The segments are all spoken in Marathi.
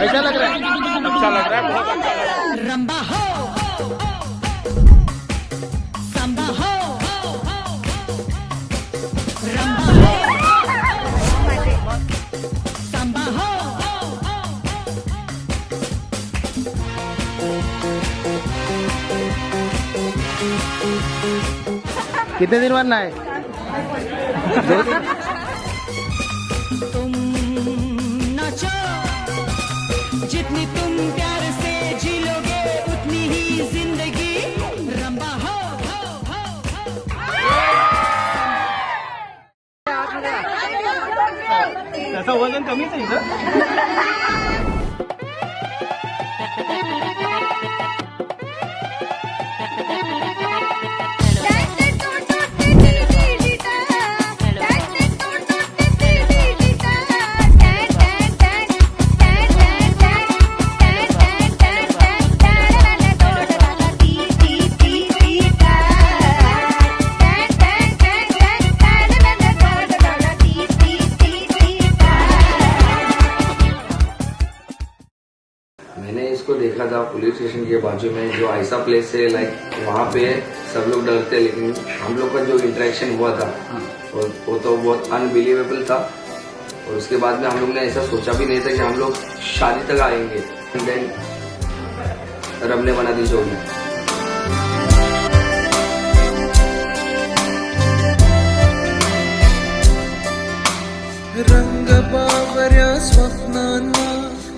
कैसा लग रहा है? अच्छा लग रहा है, बहुत अच्छा लग रहा है। रंबा हो संबा हो रंबा हो संबा हो। कितने दिन बनना है? 2 दिन। तुम नाचो जितनी तुम प्यार से जी लोगे उतनी ही जिंदगी रंबा हो। त्याचं वजन कमीच आहे सर. मैंने इसको देखा था पुलिस स्टेशन के बाजू में, जो ऐसा प्लेस है लाइक वहाँ पे सब लोग डरते, लेकिन हम लोग का जो इंटरेक्शन हुआ था वो तो बहुत अनबिलीवेबल था। और उसके बाद में हम लोग ने ऐसा सोचा भी नहीं था कि हम लोग शादी तक आएंगे। देन रब ने बना दी जोड़ी। रंग बावऱ्या स्वप्नांना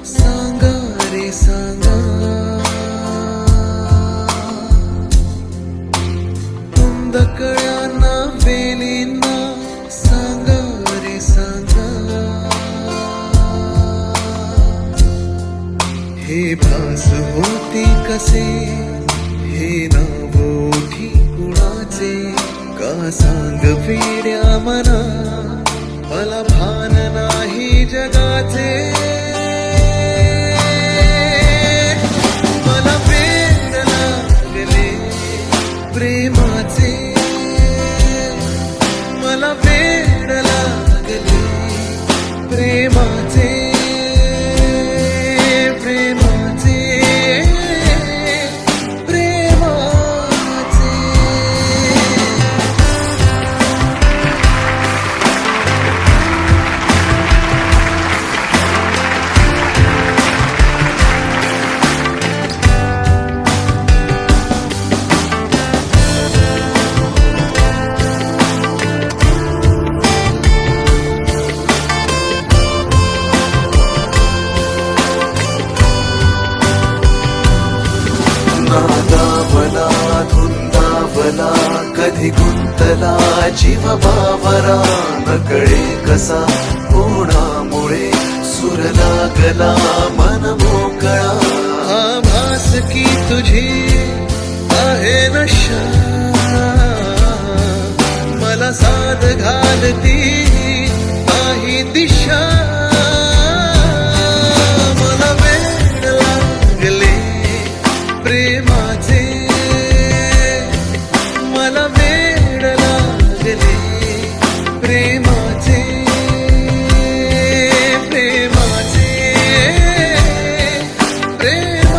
सांगा रे सांगा, कुंदकळ्यांना वेलींना सांगा रे सांगा, हे भास होती कसे हे नाव ओठी कुणाचे, का सांग वेड्या मना मला भान नाही जगाचे, मला वेड लागले प्रेमाचे, मला वेड लागले प्रेमाचे, प्रेमाचे, प्रेमाचे. नादावला धुंदावला कधी गुंतला जीव बावरा, नकळे कसा कोणामुळे सूर लागला मन मोकळा, आभास की तुझी आहे नशा, मला साथ घालती काही दिशा, मला वेड लागले प्रेमाचे, मला वेड लागले प्रेमाचे, प्रेमाचे, प्रेमाचे.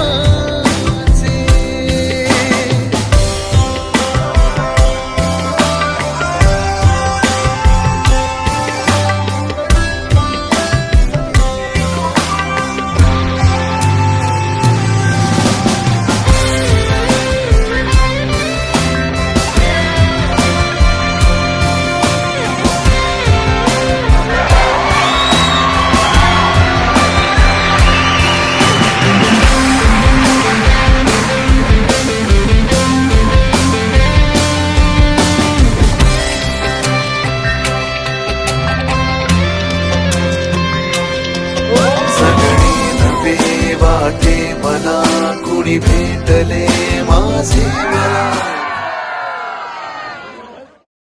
वाटे मला कुणी भेटले माझे मला.